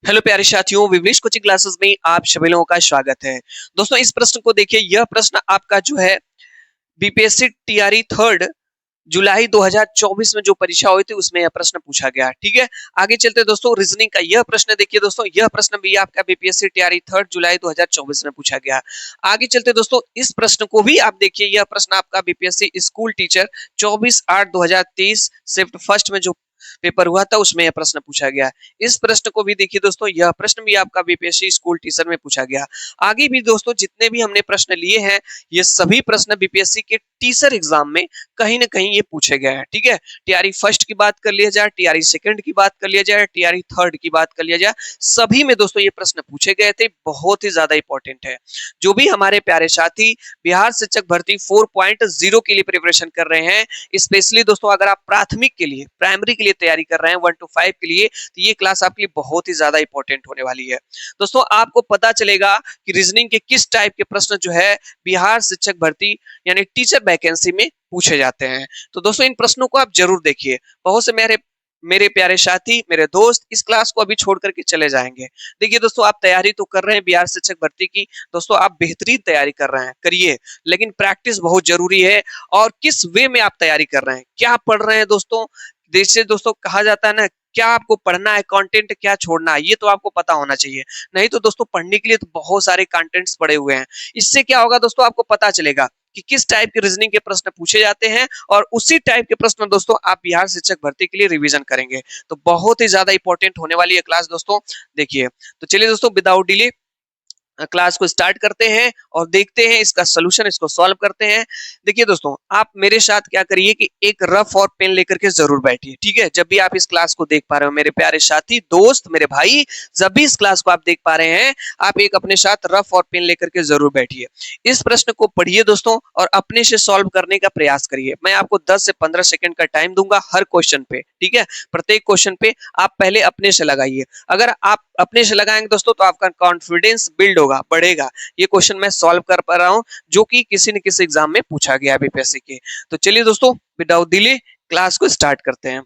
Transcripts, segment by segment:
Hello प्यारे साथियों, विवेश coaching classes में आप सभी लोगों का स्वागत है। दोस्तों इस प्रश्न को देखिए, यह प्रश्न आपका जो है बीपीएससी टीआरई थर्ड जुलाई 2024 में जो परीक्षा हुई थी उसमें यह प्रश्न पूछा गया। ठीक है, आगे चलते हैं दोस्तों। रीजनिंग का यह प्रश्न देखिए दोस्तों, यह प्रश्न भी आपका बीपीएससी टीआरई थर्ड जुलाई 2024 में पूछा गया। आगे चलते दोस्तों, इस प्रश्न को भी आप देखिए, यह प्रश्न आपका BPSC school teacher 24/8/2023 shift first में जो पेपर हुआ था उसमें यह प्रश्न पूछा गया। इस प्रश्न को भी देखिए दोस्तों, यह प्रश्न भी आपका बीपीएससी स्कूल टीचर में पूछा गया। आगे भी दोस्तों जितने भी हमने प्रश्न लिए हैं, ये सभी प्रश्न बीपीएससी के टीचर एग्जाम में कहीं ना कहीं ये पूछे गए हैं। ठीक है, टीआरई फर्स्ट की बात कर लिया जाए, टीआरई सेकंड की बात कर लिया जाए, टीआरई थर्ड की बात कर लिया जाए, सभी में दोस्तों ये प्रश्न पूछे गए थे। बहुत ही ज्यादा इंपॉर्टेंट है। जो भी हमारे प्यारे साथी बिहार शिक्षक भर्ती 4.0 के लिए प्रिपरेशन कर रहे हैं, स्पेशली दोस्तों अगर आप प्राथमिक के लिए, प्राइमरी के लिए तैयारी कर रहे हैं 1 to 5 के लिए, तो ये क्लास आपके लिए बहुत ही ज्यादा इंपॉर्टेंट होने वाली है। दोस्तों आपको पता चलेगा कि रीजनिंग के किस टाइप के प्रश्न जो है बिहार शिक्षक भर्ती यानी टीचर वैकेंसी में पूछे जाते हैं। तो दोस्तों इन प्रश्नों को आप जरूर देखिए। बहुत से मेरे मेरे प्यारे साथी, मेरे दोस्त इस क्लास को अभी छोड़ करके चले जाएंगे। देखिए दोस्तों, आप तैयारी तो कर रहे हैं बिहार शिक्षक भर्ती की, दोस्तों आप बेहतरीन तैयारी कर रहे हैं, करिए, लेकिन प्रैक्टिस बहुत जरूरी है। और किस वे में आप तैयारी कर रहे हैं, क्या पढ़ रहे हैं दोस्तों, जैसे दोस्तों कहा जाता है ना, क्या आपको पढ़ना है, कंटेंट क्या छोड़ना है, ये तो आपको पता होना चाहिए। नहीं तो दोस्तों पढ़ने के लिए तो बहुत सारे कंटेंट्स पड़े हुए हैं। इससे क्या होगा दोस्तों, आपको पता चलेगा कि किस टाइप के रीजनिंग के प्रश्न पूछे जाते हैं, और उसी टाइप के प्रश्न दोस्तों आप बिहार शिक्षक भर्ती के लिए रिवीजन करेंगे। तो बहुत ही ज्यादा इंपॉर्टेंट होने वाली है क्लास दोस्तों, देखिए। तो चलिए दोस्तों, विदाउट डिले क्लास को स्टार्ट करते हैं और देखते हैं इसका सोल्यूशन, इसको सॉल्व करते हैं। देखिए दोस्तों, आप मेरे साथ क्या करिए कि एक रफ और पेन लेकर के जरूर बैठिए। ठीक है, जब भी आप इस क्लास को देख पा रहे हो, मेरे प्यारे साथी, दोस्त, मेरे भाई, जब भी इस क्लास को आप देख पा रहे हैं, आप एक अपने साथ रफ और पेन लेकर के जरूर बैठिए। इस प्रश्न को पढ़िए दोस्तों और अपने से सॉल्व करने का प्रयास करिए। मैं आपको 10 से 15 सेकंड का टाइम दूंगा हर क्वेश्चन पे। ठीक है, प्रत्येक क्वेश्चन पे आप पहले अपने से लगाइए। अगर आप अपने से लगाएंगे दोस्तों तो आपका कॉन्फिडेंस बिल्ड होगा, बढ़ेगा। ये क्वेश्चन मैं सॉल्व कर पा रहा हूं जो कि किसी न किसी एग्जाम में पूछा गया है बीपीएससी के। तो चलिए दोस्तों, विदाउट डिले क्लास को स्टार्ट करते हैं।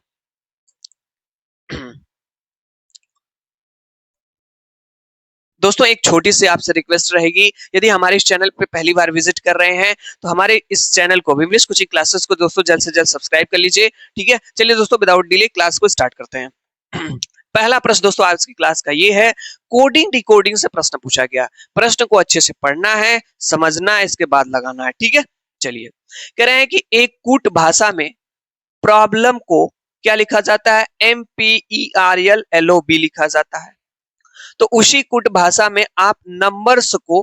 दोस्तों एक छोटी सी आपसे रिक्वेस्ट रहेगी, यदि हमारे इस चैनल पे पहली बार विजिट कर रहे हैं तो हमारे इस चैनल को, विवेश कोचिंग क्लासेस को दोस्तों जल्द से जल्द सब्सक्राइब कर लीजिए। ठीक है, चलिए दोस्तों विदाउट डिले क्लास को स्टार्ट करते हैं। पहला प्रश्न दोस्तों आज की क्लास का ये है, कोडिंग डिकोडिंग से प्रश्न पूछा गया। प्रश्न को अच्छे से पढ़ना है, समझना है, इसके बाद लगाना है। ठीक है, चलिए। कह रहे हैं कि एक कूट भाषा में प्रॉब्लम को क्या लिखा जाता है, MPERLLOB लिखा जाता है। तो उसी कुट भाषा में आप नंबर्स को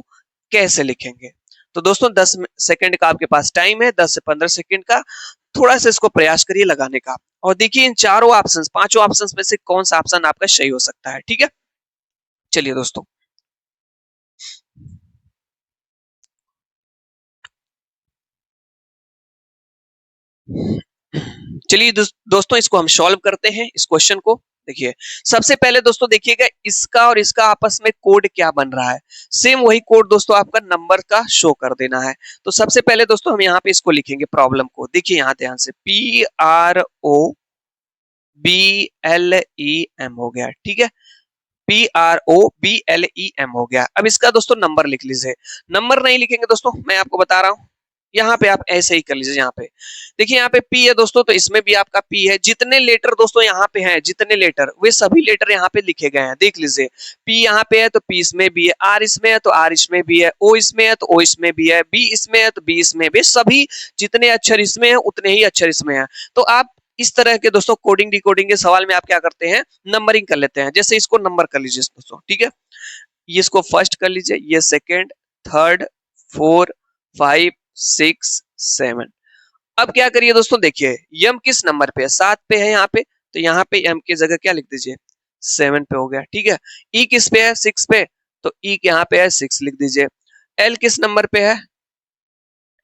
कैसे लिखेंगे। तो दोस्तों 10 सेकंड का आपके पास टाइम है, 10 से 15 सेकंड का। थोड़ा सा इसको प्रयास करिए लगाने का, और देखिए इन चारों ऑप्शन, पांचों ऑप्शन में से कौन सा ऑप्शन आपका सही हो सकता है। ठीक है, चलिए दोस्तों। चलिए दोस्तों इसको हम सॉल्व करते हैं, इस क्वेश्चन को। देखिए सबसे पहले दोस्तों देखिएगा, इसका और इसका आपस में कोड क्या बन रहा है। सेम वही कोड दोस्तों आपका नंबर का शो कर देना है। तो सबसे पहले दोस्तों हम यहाँ पे इसको लिखेंगे प्रॉब्लम को। देखिए यहाँ ध्यान से, PROBLEM हो गया। ठीक है, PROBLEM हो गया। अब इसका दोस्तों नंबर लिख लीजिए। नंबर नहीं लिखेंगे दोस्तों, मैं आपको बता रहा हूं, यहाँ पे आप ऐसे ही कर लीजिए। यहाँ पे देखिए, यहाँ पे पी है दोस्तों, तो इसमें भी आपका पी है। जितने लेटर दोस्तों यहाँ पे हैं, जितने लेटर, वे सभी लेटर यहाँ पे लिखे गए हैं। देख लीजिए, पी यहाँ पे है तो पी इसमें भी है, आर इसमें है तो आर इसमें भी है, ओ इसमें है तो ओ इसमें भी है, बी इसमें है तो बी इसमें भी। सभी जितने अक्षर इसमें है उतने ही अक्षर इसमें है। तो आप इस तरह के दोस्तों कोडिंग डिकोडिंग के सवाल में आप क्या करते हैं, नंबरिंग कर लेते हैं। जैसे इसको नंबर कर लीजिए दोस्तों। ठीक है, ये इसको फर्स्ट कर लीजिए, ये सेकेंड, थर्ड, 4, 5, 6, 7। अब क्या करिए दोस्तों, देखिए यम किस नंबर पे है, 7 पे है यहाँ पे, तो यहाँ पे यम की जगह क्या लिख दीजिए, 7 पे हो गया। ठीक है, ई किस पे है, 6 पे, तो ई के यहाँ पे है 6 लिख दीजिए। एल किस नंबर पे है,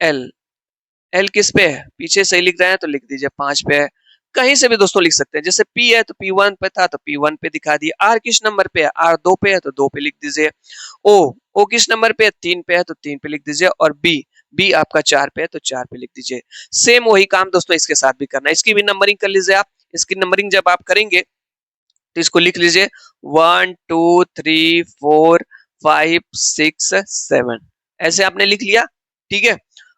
एल, एल किस पे है, पीछे सही लिख रहे हैं तो लिख दीजिए 5 पे है। कहीं से भी दोस्तों लिख सकते हैं। जैसे पी है तो P1 पे था तो P1 पे दिखा दिए। आर किस नंबर पे है, आर 2 पे है तो 2 पे लिख दीजिए। ओ, ओ किस नंबर पे है, 3 पे है तो 3 पे लिख दीजिए। और बी, बी आपका 4 पे है तो 4 पे लिख दीजिए। सेम वही काम दोस्तों इसके साथ भी करना है। इसकी भी नंबरिंग कर लीजिए आप। इसकी नंबरिंग जब आप करेंगे तो इसको लिख लीजिए 1 2 3 4 5 6 7, ऐसे आपने लिख लिया। ठीक है,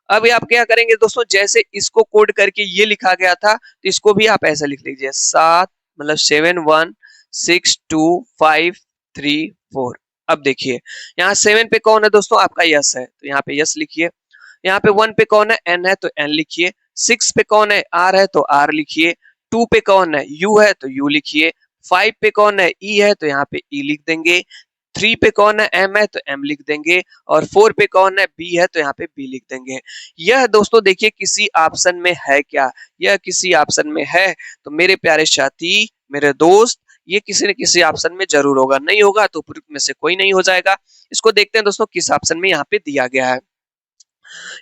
अब ये आप क्या करेंगे दोस्तों, जैसे इसको कोड करके ये लिखा गया था तो इसको भी आप ऐसा लिख लीजिए 7 मतलब 7 1 6 2 5 3 4। अब देखिए यहाँ 7 पे कौन है दोस्तों, आपका यस है, तो यहाँ पे यस लिखिए। यहाँ पे 1 पे कौन है, एन है, तो एन लिखिए। 6 पे कौन है, आर है, तो आर लिखिए। 2 पे कौन है, यू है, तो यू लिखिए। 5 पे कौन है, ई है, तो यहाँ पे ई लिख देंगे। 3 पे कौन है, एम है, तो एम लिख देंगे। और 4 पे कौन है, बी है, तो यहाँ पे बी लिख देंगे। यह दोस्तों देखिए किसी ऑप्शन में है क्या, यह किसी ऑप्शन में है, तो मेरे प्यारे साथी मेरे दोस्त ये किसी न किसी ऑप्शन में जरूर होगा, नहीं होगा तो उपयुक्त में से कोई नहीं हो जाएगा। इसको देखते हैं दोस्तों किस ऑप्शन में यहाँ पे दिया गया है।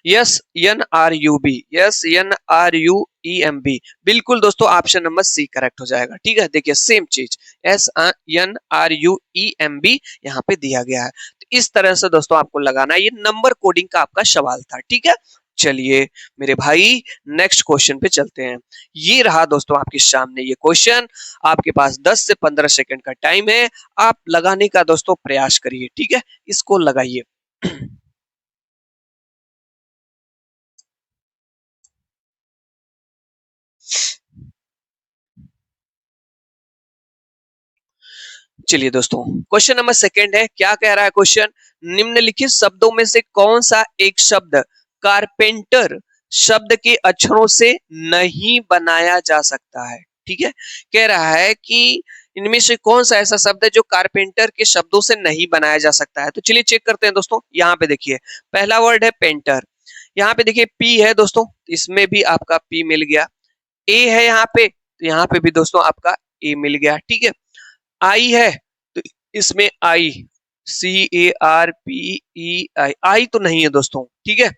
S N R U B, S N R U E M B, बिल्कुल दोस्तों ऑप्शन नंबर सी करेक्ट हो जाएगा। ठीक है, देखिए सेम चीज S N R U E M B यहाँ पे दिया गया है। तो इस तरह से दोस्तों आपको लगाना है, ये नंबर कोडिंग का आपका सवाल था। ठीक है, चलिए मेरे भाई नेक्स्ट क्वेश्चन पे चलते हैं। ये रहा दोस्तों आपके सामने ये क्वेश्चन, आपके पास 10 से 15 सेकंड का टाइम है, आप लगाने का दोस्तों प्रयास करिए। ठीक है, इसको लगाइए। चलिए दोस्तों क्वेश्चन नंबर सेकंड है, क्या कह रहा है क्वेश्चन, निम्नलिखित शब्दों में से कौन सा एक शब्द कारपेंटर शब्द के अक्षरों से नहीं बनाया जा सकता है। ठीक है, कह रहा है कि इनमें से कौन सा ऐसा शब्द है जो कारपेंटर के शब्दों से नहीं बनाया जा सकता है। तो चलिए चेक करते हैं दोस्तों। यहाँ पे देखिए पहला वर्ड है पेंटर, यहाँ पे देखिए पी है दोस्तों, इसमें भी आपका पी मिल गया। ए है यहाँ पे, तो यहाँ पे भी दोस्तों आपका ए मिल गया। ठीक है, आई है तो इसमें आई, सी ए आर पी ई आई, आई तो नहीं है दोस्तों। ठीक है,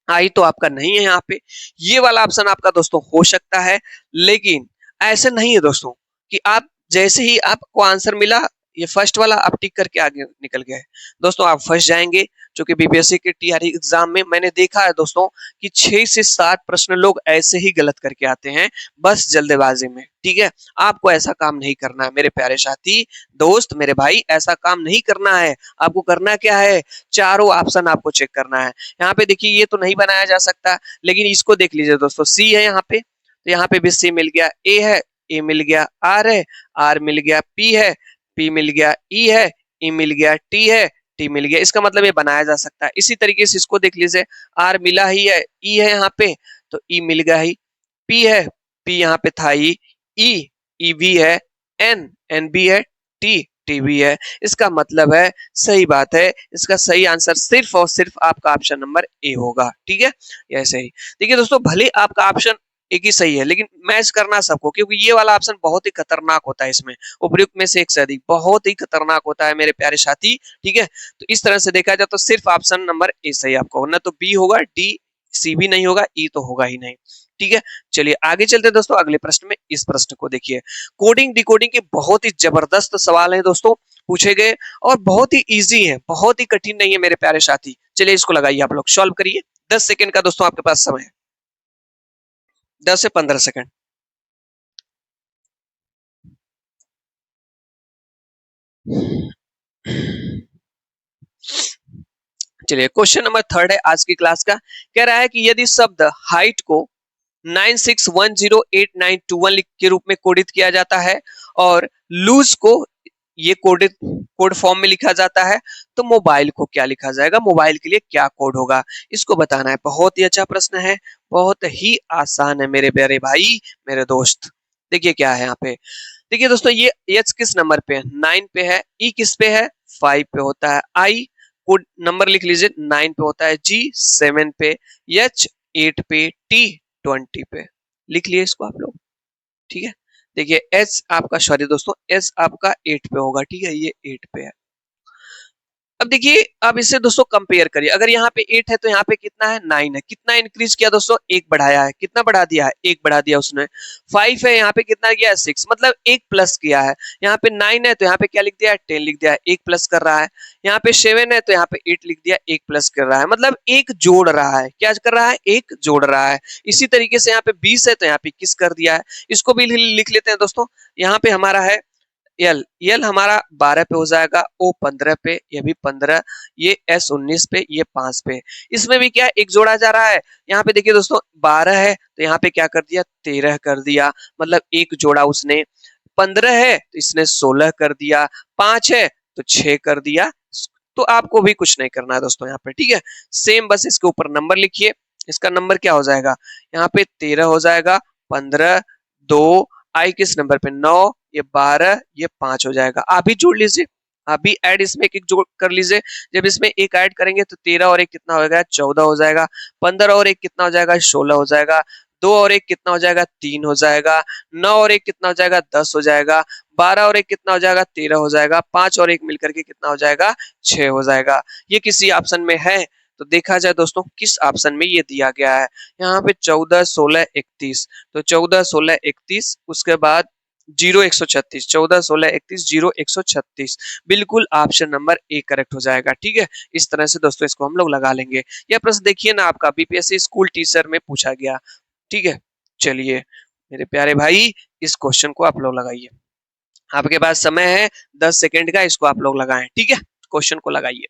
आई तो आपका नहीं है यहाँ पे। ये वाला ऑप्शन आपका दोस्तों हो सकता है, लेकिन ऐसे नहीं है दोस्तों कि आप जैसे ही आपको आंसर मिला ये फर्स्ट वाला आप टिक करके आगे निकल गए, दोस्तों आप फंस जाएंगे। क्योंकि बीपीएससी के टीआरई एग्जाम में मैंने देखा है दोस्तों कि 6 से 7 प्रश्न लोग ऐसे ही गलत करके आते हैं, बस जल्दबाजी में। ठीक है, आपको ऐसा काम नहीं करना है मेरे प्यारे साथी दोस्त मेरे भाई, ऐसा काम नहीं करना है। आपको करना क्या है, चारों ऑप्शन आपको चेक करना है। यहाँ पे देखिए ये तो नहीं बनाया जा सकता, लेकिन इसको देख लीजिए दोस्तों, सी है यहाँ पे, तो यहाँ पे भी सी मिल गया। ए है, ए मिल गया। आर है, आर मिल गया। पी है, पी मिल गया। ई है, ई मिल गया। टी है, टी मिल गया। इसका मतलब ये बनाया जा सकता है। इसी तरीके से इसको देख लीजिए, आर मिला ही है, ई है यहाँ पे तो ई मिल गया ही। पी है, पी यहाँ पे था ही। ई, ई भी है। एन, एन भी है। टी, टी भी है। इसका मतलब है सही बात है, इसका सही आंसर सिर्फ और सिर्फ आपका ऑप्शन नंबर ए होगा। ठीक है, ऐसे ही देखिए दोस्तों, भले आपका ऑप्शन एक ही सही है लेकिन मैच करना सबको, क्योंकि ये वाला ऑप्शन बहुत ही खतरनाक होता है, इसमें उपयुक्त में से एक से अधिक बहुत ही खतरनाक होता है मेरे प्यारे साथी। ठीक है, तो इस तरह से देखा जाए तो सिर्फ ऑप्शन नंबर ए सही आपको, वरना तो बी होगा, डी सी भी नहीं होगा, ई तो होगा ही नहीं। ठीक है, चलिए आगे चलते हैं दोस्तों अगले प्रश्न में। इस प्रश्न को देखिए, कोडिंग डिकोडिंग के बहुत ही जबरदस्त सवाल हैं दोस्तों पूछे गए, और बहुत ही इजी है, बहुत ही कठिन नहीं है मेरे प्यारे साथी। चलिए इसको लगाइए, आप लोग सॉल्व करिए। 10 सेकंड का दोस्तों आपके पास समय है, 10 से 15 सेकंड। चलिए क्वेश्चन नंबर थर्ड है आज की क्लास का, कह रहा है कि यदि शब्द हाइट को 96108921 के रूप में कोडित किया जाता है और लूज को ये कोड फॉर्म में लिखा जाता है, तो मोबाइल को क्या लिखा जाएगा, मोबाइल के लिए क्या कोड होगा, इसको बताना है। बहुत ही अच्छा प्रश्न है, बहुत ही आसान है मेरे प्यारे भाई मेरे दोस्त। देखिए क्या है यहाँ पे, देखिए दोस्तों ये एच किस नंबर पे है, 9 पे है। ई किस पे है, 5 पे होता है। आई कोड नंबर लिख लीजिए, 9 पे होता है। जी 7 पे, एच 8 पे, टी 20 पे। लिख लिए इसको आप लोग। ठीक है, देखिए एच आपका, सॉरी दोस्तों, एच आपका 8 पे होगा। ठीक है, ये 8 पे है। अब देखिए अब इससे दोस्तों कंपेयर करिए, अगर यहाँ पे 8 है तो यहाँ पे कितना है, 9 है। कितना इंक्रीज किया दोस्तों, एक बढ़ाया है। कितना बढ़ा दिया है, एक बढ़ा दिया उसने। 5 है, यहाँ पे कितना किया है, 6, मतलब एक प्लस किया है। यहाँ पे 9 है तो यहाँ पे क्या लिख दिया है, 10 लिख दिया है, एक प्लस कर रहा है। यहाँ पे 7 है तो यहाँ पे 8 लिख दिया, एक प्लस कर रहा है, मतलब एक जोड़ रहा है। क्या कर रहा है, एक जोड़ रहा है। इसी तरीके से यहाँ पे 20 है तो यहाँ पे 21 कर दिया है। इसको भी लिख लेते हैं दोस्तों, यहाँ पे हमारा है एल एल हमारा 12 पे हो जाएगा, ओ 15 पे, ये भी 15, ये एस 19 पे, ये 5 पे। इसमें भी क्या एक जोड़ा जा रहा है, यहाँ पे देखिए दोस्तों 12 है तो यहाँ पे क्या कर दिया 13 कर दिया, मतलब एक जोड़ा उसने। 15 है तो इसने 16 कर दिया, 5 है तो 6 कर दिया। तो आपको भी कुछ नहीं करना है दोस्तों यहाँ पे, ठीक है। सेम बस इसके ऊपर नंबर लिखिए, इसका नंबर क्या हो जाएगा, यहाँ पे 13 हो जाएगा, 15, 2 आई किस नंबर पे 9, ये 12, ये 5 हो जाएगा। आप भी जोड़ लीजिए, आप भी ऐड इसमें एक जोड़ कर लीजिए। जब इसमें एक ऐड करेंगे तो 13 और एक कितना हो जाएगा 14 हो जाएगा, 15 और एक कितना हो जाएगा 16 हो जाएगा, 2 और एक कितना हो जाएगा 3 हो जाएगा, 9 और एक कितना हो जाएगा 10 हो जाएगा, 12 और एक कितना हो जाएगा 13 हो जाएगा, 5 और एक मिलकर के कितना हो जाएगा 6 हो जाएगा। ये किसी ऑप्शन में है तो देखा जाए दोस्तों किस ऑप्शन में ये दिया गया है। यहाँ पे 14, 16, 31, तो 14, 16, 31, उसके बाद 0, 136, 14, 16, 31, 0, 136, बिल्कुल ऑप्शन नंबर ए करेक्ट हो जाएगा, ठीक है। इस तरह से दोस्तों इसको हम लोग लगा लेंगे। यह प्रश्न देखिए ना आपका बीपीएससी स्कूल टीचर में पूछा गया, ठीक है। चलिए मेरे प्यारे भाई इस क्वेश्चन को आप लोग लगाइए, आपके पास समय है 10 सेकेंड का, इसको आप लोग लगाएं, ठीक है। क्वेश्चन को लगाइए।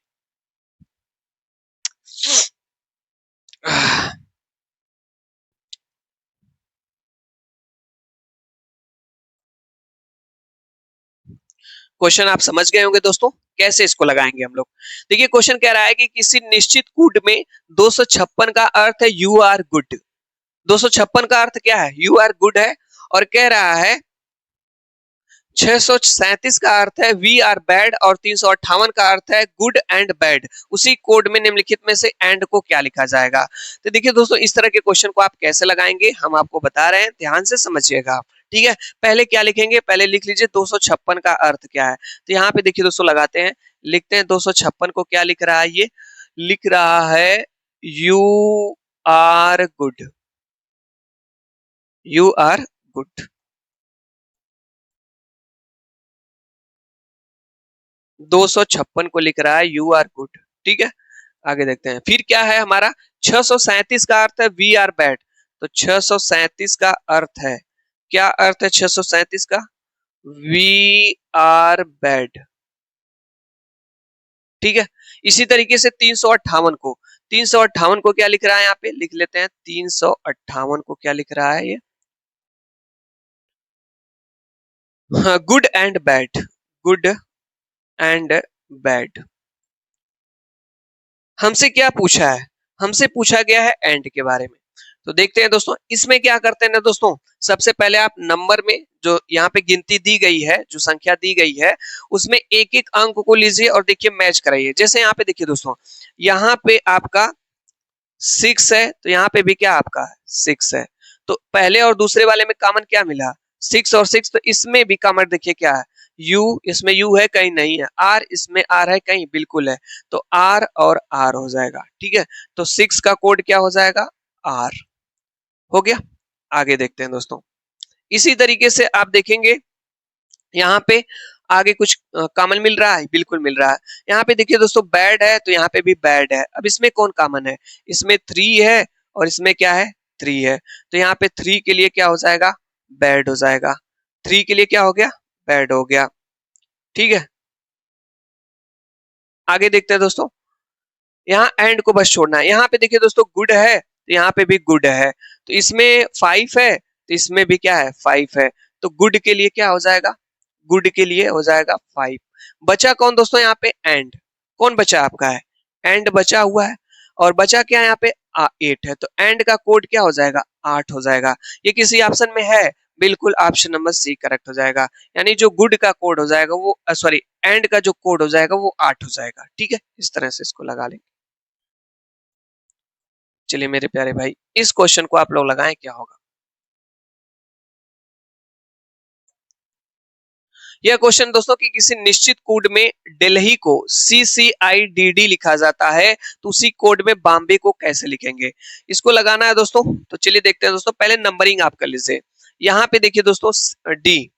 क्वेश्चन आप समझ गए होंगे दोस्तों, कैसे इसको लगाएंगे हम लोग। देखिए क्वेश्चन कह रहा है कि किसी निश्चित कूट में 256 का अर्थ है यू आर गुड। 256 का अर्थ क्या है, यू आर गुड है। और कह रहा है 637 का अर्थ है वी आर बैड, और 358 का अर्थ है गुड एंड बैड। उसी कोड में निम्नलिखित में से एंड को क्या लिखा जाएगा। तो देखिए दोस्तों इस तरह के क्वेश्चन को आप कैसे लगाएंगे हम आपको बता रहे हैं, ध्यान से समझिएगा आप, ठीक है। पहले क्या लिखेंगे, पहले लिख लीजिए 256 का अर्थ क्या है। तो यहाँ पे देखिए दोस्तों लगाते हैं, लिखते हैं 256 को क्या लिख रहा है, ये लिख रहा है you are good, you are good. 256 को लिख रहा है यू आर गुड, ठीक है। आगे देखते हैं फिर क्या है हमारा, 637 का अर्थ है वी आर बैड। तो 637 का अर्थ है, क्या अर्थ है 637 का, वी आर बैड, ठीक है। इसी तरीके से 358 को, 358 को क्या लिख रहा है, यहाँ पे लिख लेते हैं 358 को क्या लिख रहा है ये, good and bad, good and bad. हमसे क्या पूछा है, हमसे पूछा गया है एंड के बारे में। तो देखते हैं दोस्तों इसमें क्या करते हैं ना दोस्तों, सबसे पहले आप नंबर में जो यहाँ पे गिनती दी गई है, जो संख्या दी गई है उसमें एक एक अंक को लीजिए और देखिए मैच कराइए। जैसे यहाँ पे देखिए दोस्तों, यहाँ पे आपका 6 है तो यहाँ पे भी क्या आपका 6 है, तो पहले और दूसरे वाले में कॉमन क्या मिला 6 और 6, तो इसमें भी कॉमन देखिए क्या है यू, इसमें यू है कहीं नहीं है, आर इसमें आर है कहीं बिल्कुल है, तो आर और आर हो जाएगा, ठीक है। तो 6 का कोड क्या हो जाएगा आर, हो गया। आगे देखते हैं दोस्तों, इसी तरीके से आप देखेंगे यहाँ पे आगे कुछ कॉमन मिल रहा है, बिल्कुल मिल रहा है। यहाँ पे देखिए दोस्तों बैड है तो यहाँ पे भी बैड है, अब इसमें कौन कॉमन है, इसमें 3 है और इसमें क्या है 3 है, तो यहाँ पे 3 के लिए क्या हो जाएगा बैड हो जाएगा, 3 के लिए क्या हो गया बैड हो गया, ठीक है। आगे देखते हैं दोस्तों, यहाँ एंड को बस छोड़ना है। यहाँ पे देखिए दोस्तों गुड है तो यहाँ पे भी गुड है, तो इसमें 5 है तो इसमें भी क्या है 5 है, तो गुड के लिए क्या हो जाएगा, गुड के लिए हो जाएगा 5। बचा कौन दोस्तों यहाँ पे एंड, कौन बचा आपका है एंड बचा हुआ है, और बचा क्या है यहाँ पे 8 है, तो एंड का कोड क्या हो जाएगा 8 हो जाएगा। ये किसी ऑप्शन में है, बिल्कुल ऑप्शन नंबर सी करेक्ट हो जाएगा। यानी जो गुड का कोड हो जाएगा वो सॉरी एंड का जो कोड हो जाएगा वो 8 हो जाएगा, ठीक है। इस तरह से इसको लगा लेंगे। चलिए मेरे प्यारे भाई इस क्वेश्चन को आप लोग लगाएं क्या होगा। यह क्वेश्चन दोस्तों कि किसी निश्चित कोड में दिल्ली को CCIDD लिखा जाता है तो उसी कोड में बॉम्बे को कैसे लिखेंगे, इसको लगाना है दोस्तों। तो चलिए देखते हैं दोस्तों, पहले नंबरिंग आप कर लीजिए। यहाँ पे देखिए दोस्तों डी,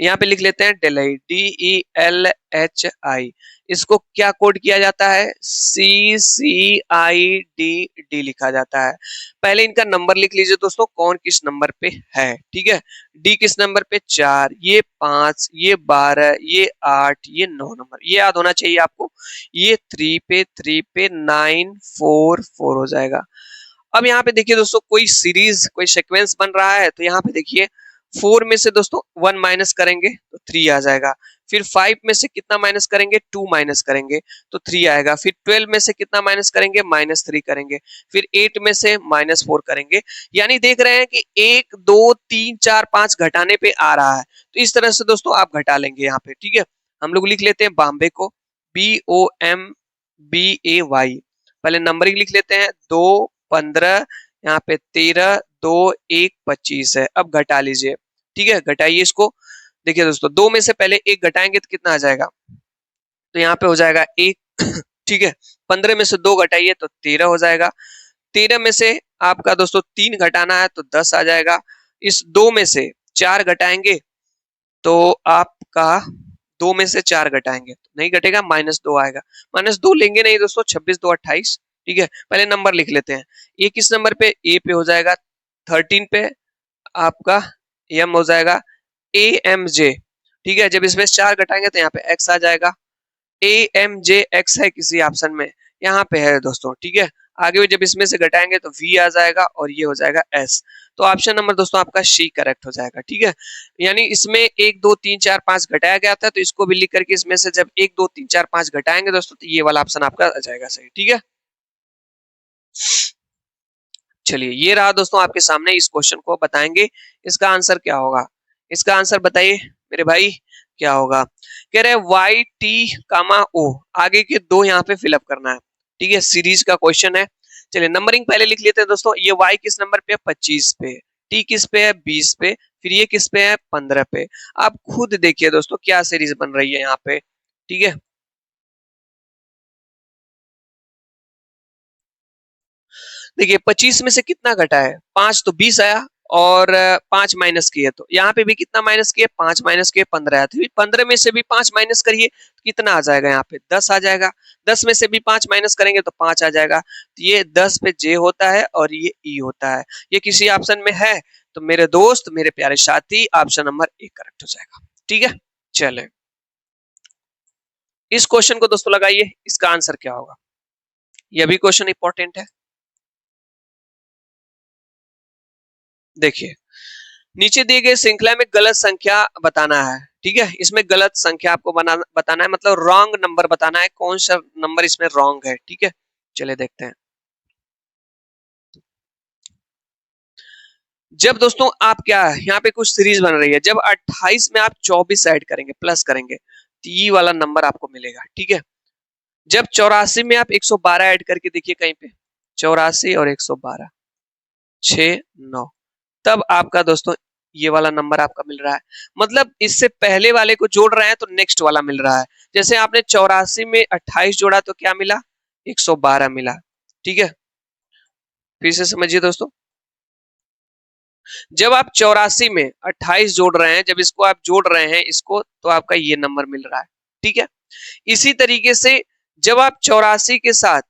यहाँ पे लिख लेते हैं डेलही, DELHI। इसको क्या कोड किया जाता है? CCIDD लिखा जाता है। पहले इनका नंबर लिख लीजिए दोस्तों, कौन किस नंबर पे है। ठीक है, डी किस नंबर पे? 4, ये 5, ये 12, ये 8, ये 9 नंबर, ये याद होना चाहिए आपको। ये 3 पे 9 4 4 हो जाएगा। अब यहाँ पे देखिए दोस्तों, कोई सीरीज कोई सीक्वेंस बन रहा है, तो यहाँ पे देखिए 4 में से दोस्तों 1 माइनस करेंगे तो 3 आ जाएगा। फिर 5 में से कितना माइनस करेंगे? 2 माइनस करेंगे तो 3 आएगा। फिर 12 में से कितना माइनस करेंगे? -3 करेंगे। फिर 8 में से -4 करेंगे। यानी देख रहे हैं कि 1 2 3 4 5 घटाने पे आ रहा है। तो इस तरह से दोस्तों आप घटा लेंगे यहाँ पे। ठीक है, हम लोग लिख लेते हैं बॉम्बे को, BOMBAY। पहले नंबरिंग लिख लेते हैं, 2 15, यहाँ पे 13, 2 1 25 है। अब घटा लीजिए। ठीक है, घटाइए इसको। देखिए दोस्तों, 2 में से पहले 1 घटाएंगे तो कितना आ जाएगा? तो यहाँ पे हो जाएगा 1। ठीक है, 15 में से 2 घटाइए तो 13 हो जाएगा। 13 में से आपका दोस्तों 3 घटाना है तो 10 आ जाएगा। इस 2 में से 4 घटाएंगे तो आपका 2 में से 4 घटाएंगे तो नहीं घटेगा, -2 आएगा। -2 लेंगे नहीं दोस्तों, 26 2 28। ठीक है, पहले नंबर लिख लेते हैं। ए किस नंबर पे? ए पे हो जाएगा 13 पे आपका एम हो जाएगा AMJ। ठीक है, जब इसमें 4 घटाएंगे तो यहाँ पे एक्स आ जाएगा। AMJX है किसी ऑप्शन में, यहाँ पे है दोस्तों। ठीक है, आगे भी जब इसमें से घटाएंगे तो V आ जाएगा और ये हो जाएगा S। तो ऑप्शन नंबर दोस्तों आपका C करेक्ट हो जाएगा। ठीक है, यानी इसमें 1 2 3 4 5 घटाया गया था, तो इसको भी लिख करके इसमें से जब 1 2 3 4 5 घटाएंगे दोस्तों तो ये वाला ऑप्शन आपका आ जाएगा सही। ठीक है, चलिए ये रहा दोस्तों आपके सामने। इस क्वेश्चन को बताएंगे, इसका आंसर क्या होगा? इसका आंसर बताइए मेरे भाई, क्या होगा? कह रहे वाई टी कामा ओ, आगे के दो यहाँ पे फिलअप करना है। ठीक है, सीरीज का क्वेश्चन है। चलिए नंबरिंग पहले लिख लेते हैं दोस्तों। ये वाई किस नंबर पे है? 25 पे। टी किस पे है? 20 पे। फिर ये किस पे है? 15 पे। आप खुद देखिए दोस्तों क्या सीरीज बन रही है यहाँ पे। ठीक है, देखिए 25 में से कितना घटा है? 5, तो 20 आया। और 5 माइनस किए तो यहाँ पे भी कितना माइनस किए? 5 माइनस किए 15 आया। तो 15 में से भी 5 माइनस करिए तो कितना आ जाएगा? यहाँ पे 10 आ जाएगा। 10 में से भी 5 माइनस करेंगे तो 5 आ जाएगा। तो ये 10 पे जे होता है और ये ई होता है। ये किसी ऑप्शन में है तो मेरे दोस्त मेरे प्यारे साथी ऑप्शन नंबर ए करेक्ट हो जाएगा। ठीक है, चले इस क्वेश्चन को दोस्तों लगाइए, इसका आंसर क्या होगा? यह भी क्वेश्चन इंपॉर्टेंट है। देखिए, नीचे दिए गए श्रृंखला में गलत संख्या बताना है। ठीक है, इसमें गलत संख्या आपको बताना है, मतलब रॉन्ग नंबर बताना है। कौन सा नंबर इसमें रॉन्ग है? ठीक है, चलिए देखते हैं। जब दोस्तों आप क्या है, यहाँ पे कुछ सीरीज बन रही है, जब 28 में आप 24 ऐड करेंगे, प्लस करेंगे तो ये वाला नंबर आपको मिलेगा। ठीक है, जब 84 में आप 112 ऐड करके देखिए कहीं पे, 84 और 112, 6 9, तब आपका दोस्तों ये वाला नंबर आपका मिल रहा है। मतलब इससे पहले वाले को जोड़ रहे हैं तो नेक्स्ट वाला मिल रहा है। जैसे आपने 84 में 28 जोड़ा तो क्या मिला? 112 मिला। ठीक है, फिर से समझिए दोस्तों, जब आप 84 में 28 जोड़ रहे हैं, जब इसको आप जोड़ रहे हैं इसको, तो आपका ये नंबर मिल रहा है। ठीक है, इसी तरीके से जब आप 84 के साथ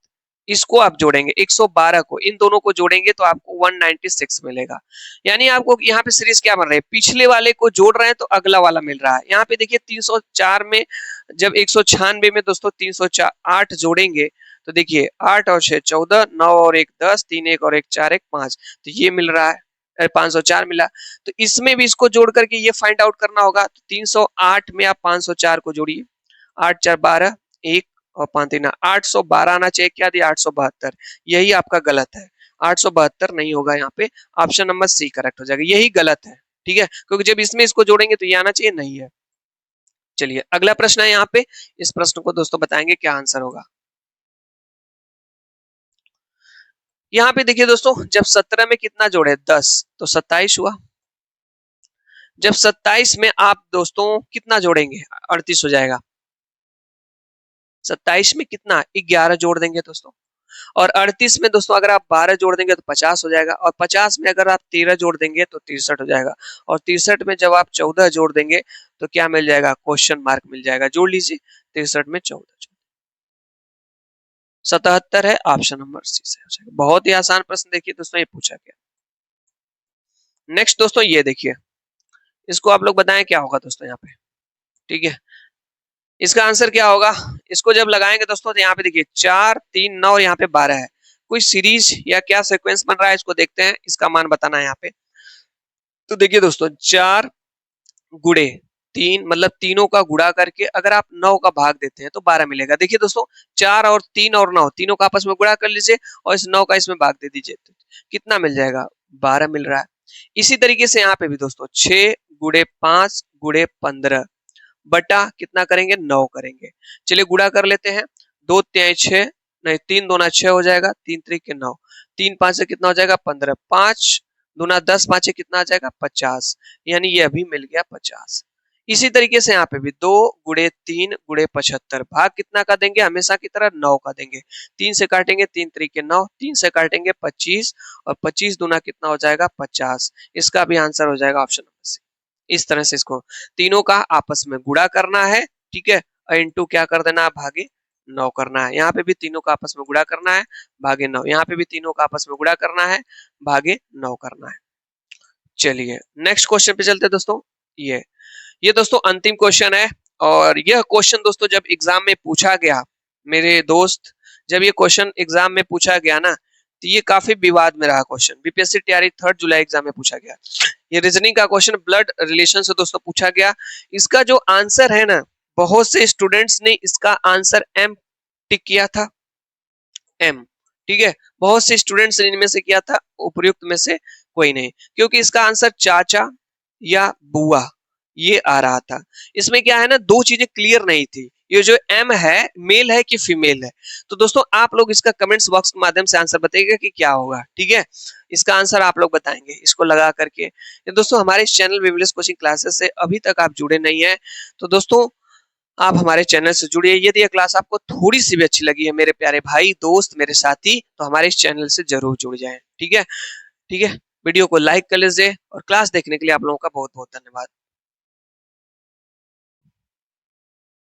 इसको आप जोड़ेंगे, 112 को, इन दोनों को जोड़ेंगे तो आपको 196 मिलेगा। यानी आपको यहाँ पे सीरीज क्या बन रही है? पिछले वाले को जोड़ रहे हैं तो अगला वाला मिल रहा है। यहाँ पे देखिए 304 में जब 196 में दोस्तों 308 जोड़ेंगे तो देखिए 8 और 6 14, 9 और 1 10, 3 1 और 1 4 1 5, तो ये मिल रहा है, 504 मिला। तो इसमें भी इसको जोड़ करके ये फाइंड आउट करना होगा। तो 308 में आप 504 को जोड़िए, 8 4 12, 1 और 5 3 812 आना चाहिए। क्या दिया? 872। यही आपका गलत है, 872 नहीं होगा। यहाँ पे ऑप्शन नंबर सी करेक्ट हो जाएगा, यही गलत है। ठीक है, क्योंकि जब इसमें इसको जोड़ेंगे तो ये आना चाहिए, नहीं है। चलिए अगला प्रश्न है यहाँ पे, इस प्रश्न को दोस्तों बताएंगे क्या आंसर होगा। यहाँ पे देखिए दोस्तों, जब 17 में कितना जोड़े? 10, तो 27 हुआ। जब 27 में आप दोस्तों कितना जोड़ेंगे? 38 हो जाएगा। 27 में कितना? 11 जोड़ देंगे दोस्तों, और 38 में दोस्तों अगर आप 12 जोड़ देंगे तो 50 हो जाएगा, और 50 में अगर आप 13 जोड़ देंगे तो 63 हो जाएगा, और 63 में जब आप 14 जोड़ देंगे तो क्या मिल जाएगा, क्वेश्चन मार्क मिल जाएगा। जोड़ लीजिए 63 में 14, 77 है, ऑप्शन नंबर सी से हो जाएगा। बहुत ही आसान प्रश्न देखिए दोस्तों ये पूछा गया। नेक्स्ट दोस्तों ये देखिए, इसको आप लोग बताएं क्या होगा दोस्तों यहाँ पे, ठीक है। इसका आंसर क्या होगा, इसको जब लगाएंगे दोस्तों तो यहाँ पे देखिए 4, 3, 9 और यहाँ पे 12 है। कोई सीरीज या क्या सीक्वेंस बन रहा है इसको देखते हैं, इसका मान बताना है यहाँ पे। तो देखिए दोस्तों 4 गुणे 3 मतलब तीनों का गुणा करके अगर आप 9 का भाग देते हैं तो 12 मिलेगा। देखिए दोस्तों 4 और 3 और 9 तीनों का आपस में गुणा कर लीजिए और इस 9 का इसमें भाग दे दीजिए, तो कितना मिल जाएगा, 12 मिल रहा है। इसी तरीके से यहाँ पे भी दोस्तों 6 गुणे 5 गुणे 15 बटा कितना करेंगे, 9 करेंगे। चलिए गुणा कर लेते हैं, 2 तिहाई 6, नहीं 3 दूना 6 हो जाएगा, 3 त्रिक 9, 3 5 से कितना हो जाएगा 15, 5 दूना 10, 5 से कितना आ जाएगा 50, यानी ये अभी मिल गया 50। इसी तरीके से यहाँ पे भी 2 गुणे 3 गुणे 75 भाग कितना का देंगे, हमेशा की तरह 9 का देंगे। 3 से काटेंगे 3 त्रिक 9, 3 से काटेंगे 25 और 25 दूना कितना हो जाएगा 50। इसका भी आंसर हो जाएगा ऑप्शन नंबर सी। इस तरह से इसको तीनों का आपस में गुणा करना है, ठीक है, और इनटू क्या कर देना है, भागे 9 करना है। यहाँ पे भी तीनों का आपस में गुणा करना है, भागे 9, यहाँ पे भी तीनों का आपस में गुणा करना है, भागे 9 करना है। चलिए नेक्स्ट क्वेश्चन पे चलते हैं दोस्तों। ये दोस्तों अंतिम क्वेश्चन है, और यह क्वेश्चन दोस्तों जब एग्जाम में पूछा गया मेरे दोस्त, जब ये क्वेश्चन एग्जाम में पूछा गया ना तो ये काफी विवाद में रहा क्वेश्चन। बीपीएससी तैयारी 3 जुलाई एग्जाम में पूछा गया। ये रीजनिंग का क्वेश्चन ब्लड रिलेशन से दोस्तों पूछा गया। इसका जो आंसर है ना, बहुत से स्टूडेंट्स ने इसका आंसर एम टिक किया था, एम, ठीक है, बहुत से स्टूडेंट्स ने इनमें से किया था, उपयुक्त में से कोई नहीं, क्योंकि इसका आंसर चाचा या बुआ ये आ रहा था। इसमें क्या है ना, दो चीजें क्लियर नहीं थी, ये जो एम है मेल है कि फीमेल है। तो दोस्तों आप लोग इसका कमेंट्स बॉक्स के माध्यम से आंसर बताइएगा कि क्या होगा, ठीक है, इसका आंसर आप लोग बताएंगे इसको लगा करके। दोस्तों हमारे इस चैनल विमलेश कोचिंग क्लासेस से अभी तक आप जुड़े नहीं है तो दोस्तों आप हमारे चैनल से जुड़िए। यदि यह क्लास आपको थोड़ी सी भी अच्छी लगी है मेरे प्यारे भाई दोस्त मेरे साथी, तो हमारे इस चैनल से जरूर जुड़ जाएं, ठीक है, ठीक है। वीडियो को लाइक कर लीजिए और क्लास देखने के लिए आप लोगों का बहुत बहुत धन्यवाद।